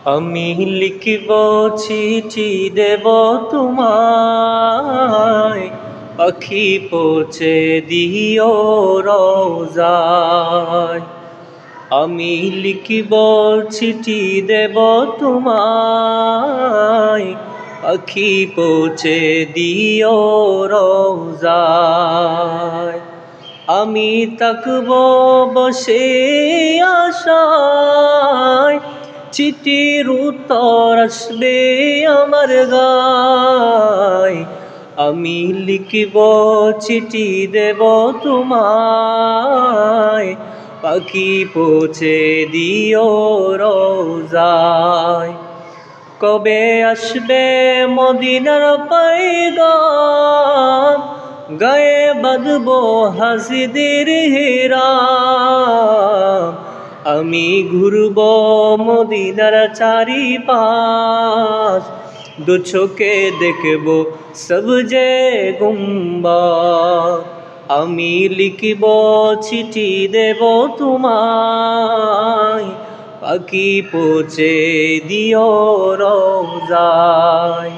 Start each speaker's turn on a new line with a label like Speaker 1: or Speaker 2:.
Speaker 1: আমি লিখিব চিঠি দেব তোমায়, পাখি পৌঁছে দিও রওজায়। আমি লিখিব চিঠি দেব তোমায়, পাখি পৌঁছে দিও রওজায়। আমি তাকব বসে আশায়, চিঠির উত্তর আসবে আমার গায়। আমি লিখিব চিঠি দেব তোমায়, পাখি পৌঁছে দিও রওজায়। কবে আসবে মদিনার পয়গাম, গায়ে বাঁধব হাসিদের হিরাম। আমি ঘুরব মদিনার চারিপাশ, দু চোখে দেখব সবজে গুম্বাদ। আমি লিখিব চিঠি দেব তোমায়, পাখি পৌঁছে দিও রওজায়।